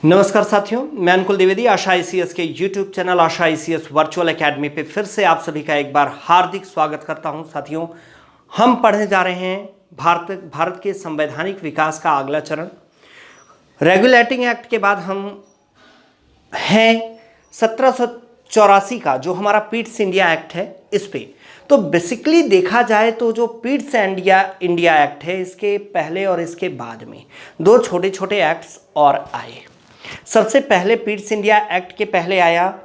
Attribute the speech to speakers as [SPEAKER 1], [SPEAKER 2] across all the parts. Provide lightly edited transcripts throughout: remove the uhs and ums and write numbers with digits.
[SPEAKER 1] नमस्कार साथियों, मैं अनुकुल द्विवेदी आशा आईसीएस के YouTube चैनल आशा आईसीएस वर्चुअल एकेडमी पे फिर से आप सभी का एक बार हार्दिक स्वागत करता हूं। साथियों, हम पढ़ने जा रहे हैं भारत के संवैधानिक विकास का अगला चरण। रेगुलेटिंग एक्ट के बाद हम हैं 1784 का जो हमारा पीट्स इंडिया एक्ट है इस पे। तो बेसिकली देखा जाए तो जो पीट्स इंडिया एक्ट है, इसके पहले और इसके बाद में दो छोटे छोटे एक्ट्स और आए। सबसे पहले पीट्स इंडिया एक्ट के पहले आया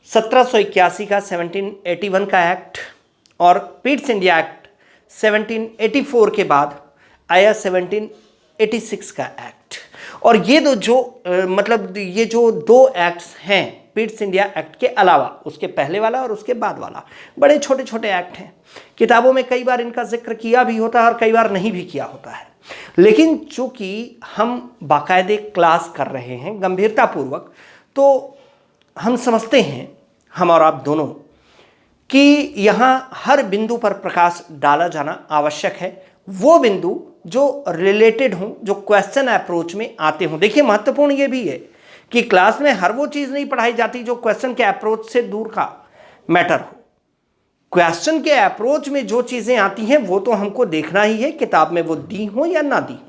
[SPEAKER 1] 1781 का 1781 का एक्ट, और पीट्स इंडिया एक्ट 1784 के बाद आया 1786 का एक्ट। और ये ये जो दो एक्ट्स हैं पीट्स इंडिया एक्ट के अलावा, उसके पहले वाला और उसके बाद वाला, बड़े छोटे छोटे एक्ट हैं। किताबों में कई बार इनका जिक्र किया भी होता है और कई बार नहीं भी किया होता है, लेकिन चूंकि हम बाकायदे क्लास कर रहे हैं गंभीरतापूर्वक, तो हम समझते हैं, हम और आप दोनों, कि यहाँ हर बिंदु पर प्रकाश डाला जाना आवश्यक है। वो बिंदु जो रिलेटेड हों, जो क्वेश्चन अप्रोच में आते हों। देखिए, महत्वपूर्ण ये भी है कि क्लास में हर वो चीज़ नहीं पढ़ाई जाती जो क्वेश्चन के अप्रोच से दूर का मैटर हो। क्वेश्चन के अप्रोच में जो चीज़ें आती हैं वो तो हमको देखना ही है, किताब में वो दी हो या ना दी हो।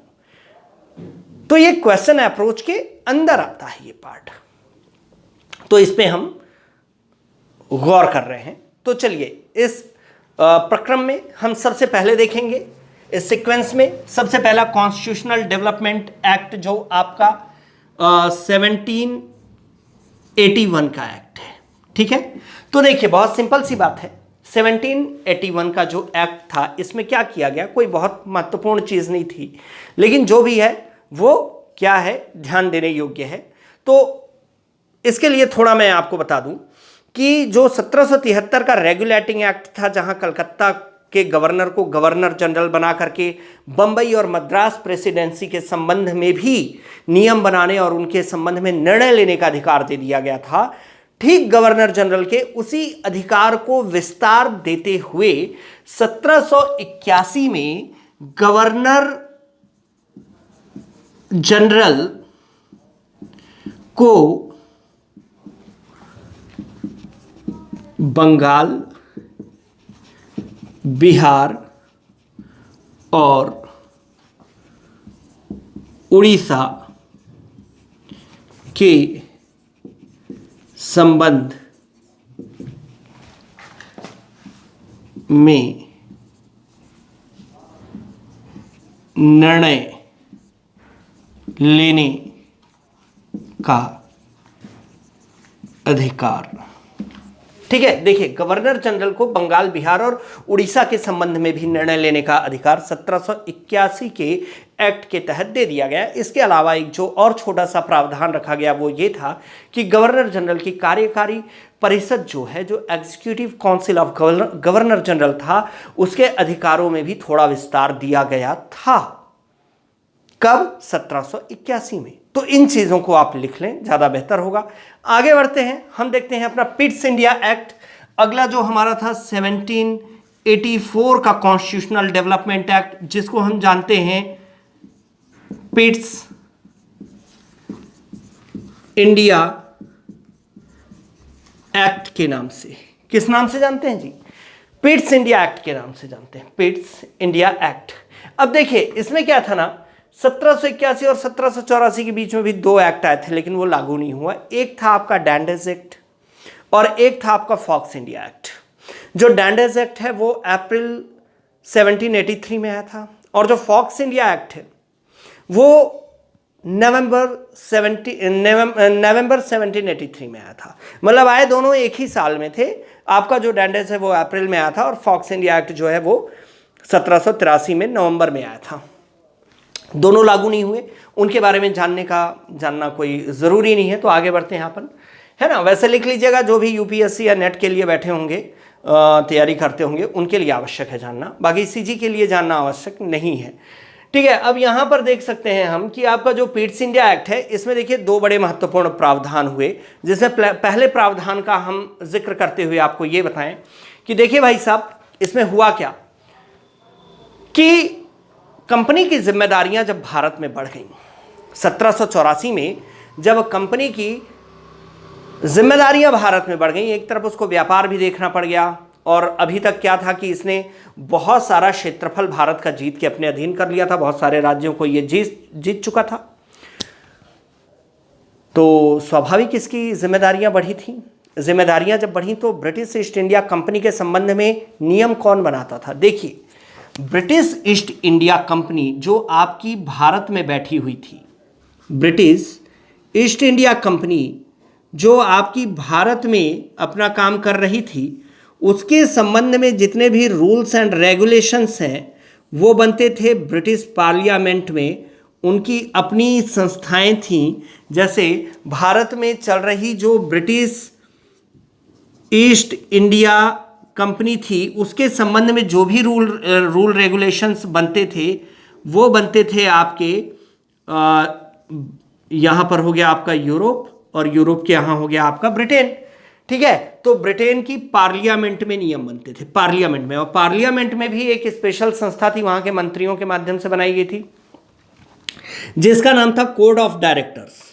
[SPEAKER 1] तो ये क्वेश्चन अप्रोच के अंदर आता है ये पार्ट, तो इस पे हम गौर कर रहे हैं। तो चलिए, इस प्रक्रम में हम सबसे पहले देखेंगे, इस सीक्वेंस में सबसे पहला कॉन्स्टिट्यूशनल डेवलपमेंट एक्ट जो आपका 1781 का एक्ट है। ठीक है, तो देखिए, बहुत सिंपल सी बात है। 1781 का जो एक्ट था, इसमें क्या किया गया, कोई बहुत महत्वपूर्ण चीज़ नहीं थी, लेकिन जो भी है वो क्या है, ध्यान देने योग्य है। तो इसके लिए थोड़ा मैं आपको बता दूं कि जो 1773 का रेगुलेटिंग एक्ट था, जहां कलकत्ता के गवर्नर को गवर्नर जनरल बना करके बंबई और मद्रास प्रेसिडेंसी के संबंध में भी नियम बनाने और उनके संबंध में निर्णय लेने का अधिकार दे दिया गया था, ठीक गवर्नर जनरल के उसी अधिकार को विस्तार देते हुए 1781 में गवर्नर जनरल को बंगाल, बिहार और उड़ीसा के संबंध में निर्णय लेने का अधिकार। ठीक है, देखिए, गवर्नर जनरल को बंगाल, बिहार और उड़ीसा के संबंध में भी निर्णय लेने का अधिकार 1781 के एक्ट के तहत दे दिया गया। इसके अलावा एक जो और छोटा सा प्रावधान रखा गया वो ये था कि गवर्नर जनरल की कार्यकारी परिषद जो है, जो executive council of governor general था, उसके अधिकारों में भी थोड़ा विस्तार दिया गया था। कब? 1781 में। तो इन चीज़ों को आप लिख लें, ज़्यादा बेहतर होगा। आगे बढ़ते हैं, हम देखते हैं अपना पीट्स इंडिया एक्ट। अगला जो हमारा था 1784 का कॉन्स्टिट्यूशनल डेवलपमेंट एक्ट, जिसको हम जानते हैं पीट्स इंडिया एक्ट के नाम से। किस नाम से जानते हैं जी? पीट्स इंडिया एक्ट के नाम से जानते हैं, पीट्स इंडिया एक्ट। अब देखिए, इसमें क्या था ना, 1781 और 1784 के बीच में भी दो एक्ट आए थे, लेकिन वो लागू नहीं हुआ। एक था आपका डैंडेज एक्ट और एक था आपका फॉक्स इंडिया एक्ट। जो डैंडेज एक्ट है वो अप्रैल 1783 में आया था, और जो फॉक्स इंडिया एक्ट है वो नवंबर 1783 में आया था। मतलब आए दोनों एक ही साल में थे। आपका जो डैंडेज है वो अप्रैल में आया था, और फॉक्स इंडिया एक्ट जो है वो 1783 में नवंबर में आया था। दोनों लागू नहीं हुए, उनके बारे में जानना कोई ज़रूरी नहीं है। तो आगे बढ़ते हैं यहाँ पर, है ना। वैसे लिख लीजिएगा, जो भी यूपीएससी या नेट के लिए बैठे होंगे, तैयारी करते होंगे, उनके लिए आवश्यक है जानना, बाकी सीजी के लिए जानना आवश्यक नहीं है। ठीक है, अब यहाँ पर देख सकते हैं हम कि आपका जो पीट्स इंडिया एक्ट है, इसमें देखिए दो बड़े महत्वपूर्ण प्रावधान हुए। जिसमें पहले प्रावधान का हम जिक्र करते हुए आपको ये बताएं कि देखिए भाई साहब, इसमें हुआ क्या, कि कंपनी की जिम्मेदारियां जब भारत में बढ़ गईं, 1784 में जब कंपनी की जिम्मेदारियां भारत में बढ़ गईं, एक तरफ उसको व्यापार भी देखना पड़ गया, और अभी तक क्या था कि इसने बहुत सारा क्षेत्रफल भारत का जीत के अपने अधीन कर लिया था, बहुत सारे राज्यों को ये जीत चुका था। तो स्वाभाविक इसकी जिम्मेदारियां बढ़ी थी। जिम्मेदारियां जब बढ़ी तो ब्रिटिश ईस्ट इंडिया कंपनी के संबंध में नियम कौन बनाता था? देखिए, ब्रिटिश ईस्ट इंडिया कंपनी जो आपकी भारत में बैठी हुई थी, ब्रिटिश ईस्ट इंडिया कंपनी जो आपकी भारत में अपना काम कर रही थी, उसके संबंध में जितने भी रूल्स एंड रेगुलेशंस हैं वो बनते थे ब्रिटिश पार्लियामेंट में। उनकी अपनी संस्थाएं थीं, जैसे भारत में चल रही जो ब्रिटिश ईस्ट इंडिया कंपनी थी, उसके संबंध में जो भी रूल रेगुलेशंस बनते थे वो बनते थे आपके यहाँ पर हो गया आपका यूरोप, और यूरोप के यहाँ हो गया आपका ब्रिटेन। ठीक है, तो ब्रिटेन की पार्लियामेंट में नियम बनते थे, पार्लियामेंट में। और पार्लियामेंट में भी एक स्पेशल संस्था थी, वहां के मंत्रियों के माध्यम से बनाई गई थी, जिसका नाम था कोड ऑफ डायरेक्टर्स।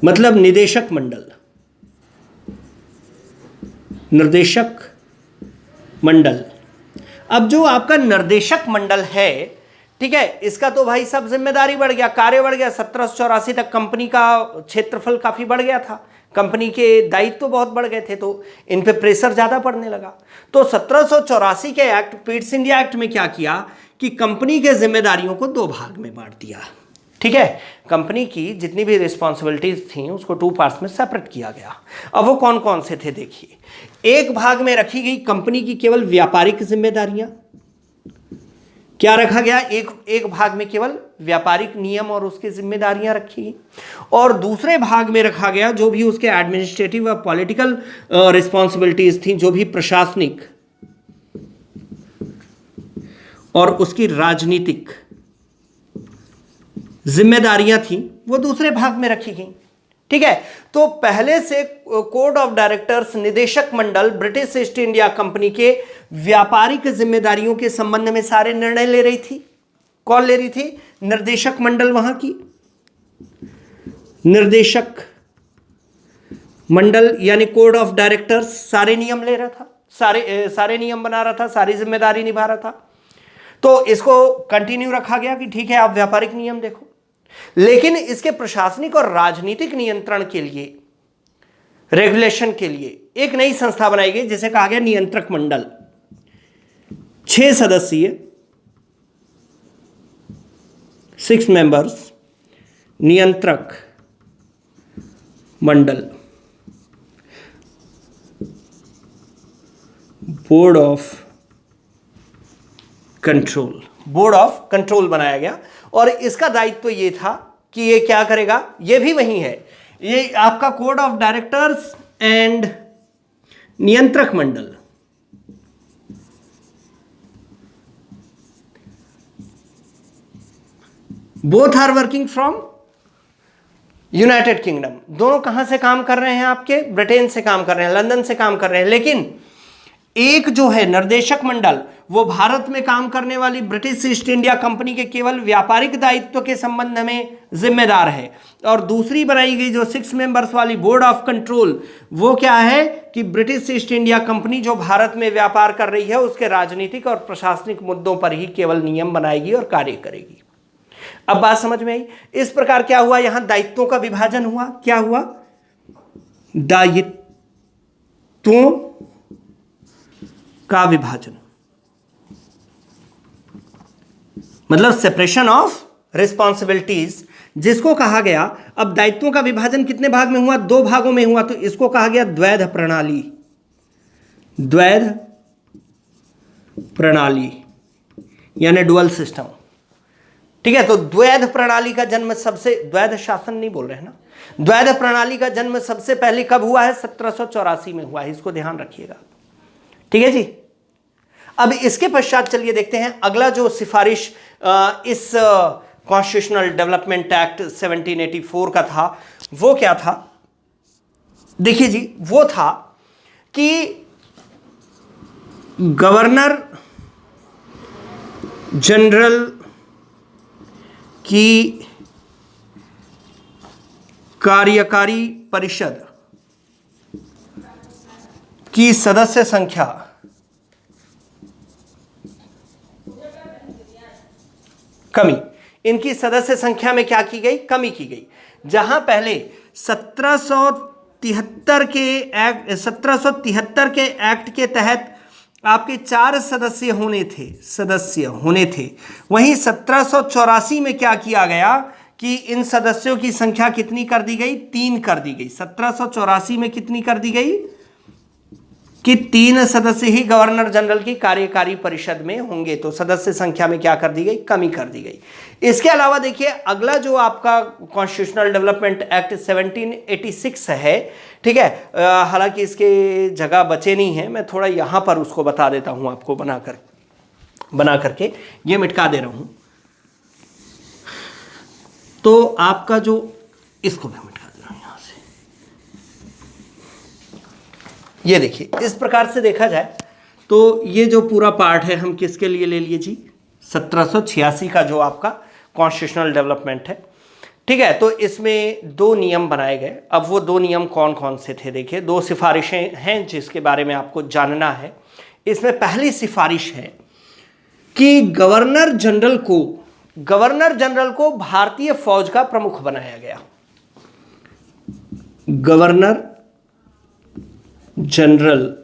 [SPEAKER 1] मतलब निदेशक मंडल, निर्देशक मंडल। अब जो आपका निर्देशक मंडल है, ठीक है, इसका तो भाई सब जिम्मेदारी बढ़ गया, कार्य बढ़ गया। 1784 तक कंपनी का क्षेत्रफल काफी बढ़ गया था, कंपनी के दायित्व तो बहुत बढ़ गए थे, तो इन पे प्रेशर ज्यादा पड़ने लगा। तो 1784 के एक्ट, पिट्स इंडिया एक्ट में क्या किया कि कंपनी के जिम्मेदारियों को दो भाग में बांट दिया। ठीक है, कंपनी की जितनी भी रिस्पॉन्सिबिलिटीज थी उसको 2 पार्ट्स में सेपरेट किया गया। अब वो कौन कौन से थे देखिए। एक भाग में रखी गई कंपनी की केवल व्यापारिक जिम्मेदारियां। क्या रखा गया? एक भाग में केवल व्यापारिक नियम और उसकी जिम्मेदारियां रखी गई, और दूसरे भाग में रखा गया जो भी उसके एडमिनिस्ट्रेटिव और पॉलिटिकल रिस्पॉन्सिबिलिटीज थी, जो भी प्रशासनिक और उसकी राजनीतिक जिम्मेदारियां थी, वो दूसरे भाग में रखी गई। ठीक है, तो पहले से कोड ऑफ डायरेक्टर्स, निदेशक मंडल ब्रिटिश ईस्ट इंडिया कंपनी के व्यापारिक जिम्मेदारियों के संबंध में सारे निर्णय ले रही थी। कौन ले रही थी? निर्देशक मंडल, वहां की निर्देशक मंडल यानी कोड ऑफ डायरेक्टर्स सारे नियम ले रहा था, सारे नियम बना रहा था, सारी जिम्मेदारी निभा रहा था। तो इसको कंटिन्यू रखा गया कि ठीक है आप व्यापारिक नियम देखो, लेकिन इसके प्रशासनिक और राजनीतिक नियंत्रण के लिए, रेगुलेशन के लिए एक नई संस्था बनाई गई जिसे कहा गया नियंत्रक मंडल। 6 सदस्यीय, 6 मेंबर्स नियंत्रक मंडल, board of control, board of control बनाया गया। और इसका दायित्व ये था कि ये क्या करेगा, ये भी वही है, ये आपका कोड ऑफ डायरेक्टर्स एंड नियंत्रक मंडल both are working from United Kingdom. दोनों कहां से काम कर रहे हैं? आपके ब्रिटेन से काम कर रहे हैं, लंदन से काम कर रहे हैं। लेकिन एक जो है निर्देशक मंडल, वो भारत में काम करने वाली ब्रिटिश ईस्ट इंडिया कंपनी के केवल व्यापारिक दायित्व के संबंध में जिम्मेदार है। और दूसरी बनाई गई जो 6 मेंबर्स वाली बोर्ड ऑफ कंट्रोल, वो क्या है कि ब्रिटिश ईस्ट इंडिया कंपनी जो भारत में व्यापार कर रही है उसके राजनीतिक और प्रशासनिक मुद्दों पर ही केवल नियम बनाएगी और कार्य करेगी। अब बात समझ में आई? इस प्रकार क्या हुआ, यहां दायित्वों का विभाजन हुआ। क्या हुआ? दायित्वों का विभाजन, मतलब सेपरेशन ऑफ रिस्पॉन्सिबिलिटीज, जिसको कहा गया। अब दायित्वों का विभाजन कितने भाग में हुआ? 2 भागों में हुआ, तो इसको कहा गया द्वैध प्रणाली। द्वैध प्रणाली यानी डुअल सिस्टम। ठीक है, तो द्वैध प्रणाली का जन्म सबसे, द्वैध शासन नहीं बोल रहे हैं ना, द्वैध प्रणाली का जन्म सबसे पहले कब हुआ है? 1784 में हुआ है, इसको ध्यान रखिएगा। ठीक है जी। अब इसके पश्चात चलिए देखते हैं अगला जो सिफारिश इस कॉन्स्टिट्यूशनल डेवलपमेंट एक्ट 1784 का था, वो क्या था? देखिए जी, वो था कि गवर्नर जनरल की कार्यकारी परिषद की सदस्य संख्या कमी, इनकी सदस्य संख्या में क्या की गई, कमी की गई। जहां पहले 1773 के एक्ट के तहत आपके 4 सदस्य होने थे, वहीं 1784 में क्या किया गया कि इन सदस्यों की संख्या कितनी कर दी गई, 3 कर दी गई। 1784 में कितनी कर दी गई कि 3 सदस्य ही गवर्नर जनरल की कार्यकारी परिषद में होंगे। तो सदस्य संख्या में क्या कर दी गई, कमी कर दी गई। इसके अलावा देखिए अगला जो आपका कॉन्स्टिट्यूशनल डेवलपमेंट एक्ट 1786 है, ठीक है, हालांकि इसके जगह बचे नहीं है, मैं थोड़ा यहां पर उसको बता देता हूं आपको, बना करके ये मिटका दे रहा हूं। तो आपका जो, इसको मैं मिटका दे रहा हूं यहां से, ये देखिए इस प्रकार से देखा जाए तो ये जो पूरा पार्ट है हम किसके लिए ले लिए जी, 1786 का जो आपका कॉन्स्टिट्यूशनल डेवलपमेंट है, ठीक है। तो इसमें 2 नियम बनाए गए। अब वो 2 नियम कौन कौन से थे, देखिए 2 सिफारिशें हैं जिसके बारे में आपको जानना है। इसमें पहली सिफारिश है कि गवर्नर जनरल को भारतीय फौज का प्रमुख बनाया गया। गवर्नर जनरल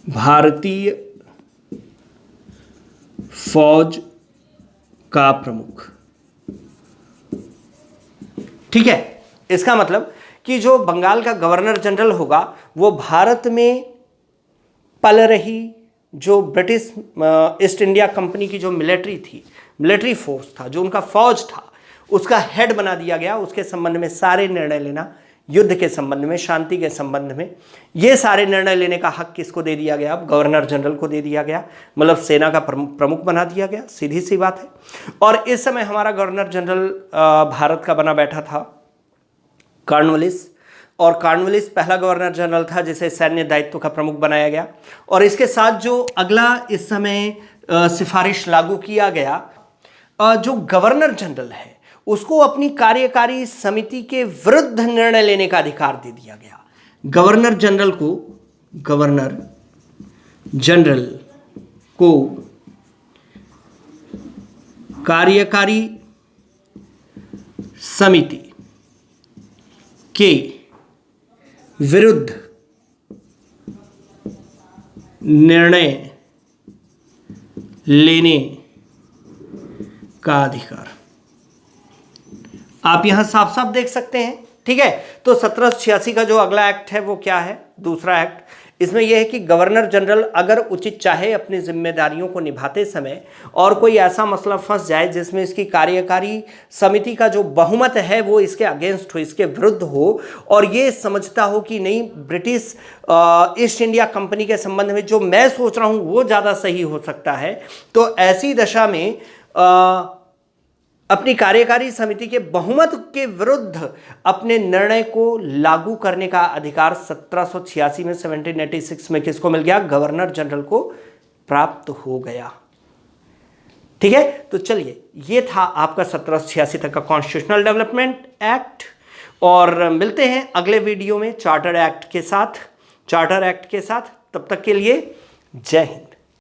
[SPEAKER 1] भारतीय फौज का प्रमुख, ठीक है। इसका मतलब कि जो बंगाल का गवर्नर जनरल होगा वो भारत में पल रही जो ब्रिटिश ईस्ट इंडिया कंपनी की जो मिलिट्री फोर्स था, जो उनका फौज था, उसका हेड बना दिया गया। उसके संबंध में सारे निर्णय लेना, युद्ध के संबंध में, शांति के संबंध में, ये सारे निर्णय लेने का हक किसको दे दिया गया, अब गवर्नर जनरल को दे दिया गया। मतलब सेना का प्रमुख बना दिया गया, सीधी सी बात है। और इस समय हमारा गवर्नर जनरल भारत का बना बैठा था कॉर्नवालिस, और कॉर्नवालिस पहला गवर्नर जनरल था जिसे सैन्य दायित्व का प्रमुख बनाया गया। और इसके साथ जो अगला इस समय सिफारिश लागू किया गया, जो गवर्नर जनरल है उसको अपनी कार्यकारी समिति के विरुद्ध निर्णय लेने का अधिकार दे दिया गया। गवर्नर जनरल को कार्यकारी समिति के विरुद्ध निर्णय लेने का अधिकार आप यहां साफ साफ देख सकते हैं, ठीक है। तो 1786 का जो अगला एक्ट है वो क्या है, दूसरा एक्ट, इसमें यह है कि गवर्नर जनरल अगर उचित चाहे अपनी जिम्मेदारियों को निभाते समय और कोई ऐसा मसला फंस जाए जिसमें इसकी कार्यकारी समिति का जो बहुमत है वो इसके अगेंस्ट हो, इसके विरुद्ध हो, और ये समझता हो कि नहीं ब्रिटिश ईस्ट इंडिया कंपनी के संबंध में जो मैं सोच रहा हूं वो ज़्यादा सही हो सकता है, तो ऐसी दशा में अपनी कार्यकारी समिति के बहुमत के विरुद्ध अपने निर्णय को लागू करने का अधिकार 1786 में 1786 में किसको मिल गया, गवर्नर जनरल को प्राप्त हो गया, ठीक है। तो चलिए ये था आपका 1786 तक का कॉन्स्टिट्यूशनल डेवलपमेंट एक्ट, और मिलते हैं अगले वीडियो में चार्टर एक्ट के साथ। तब तक के लिए जय हिंद।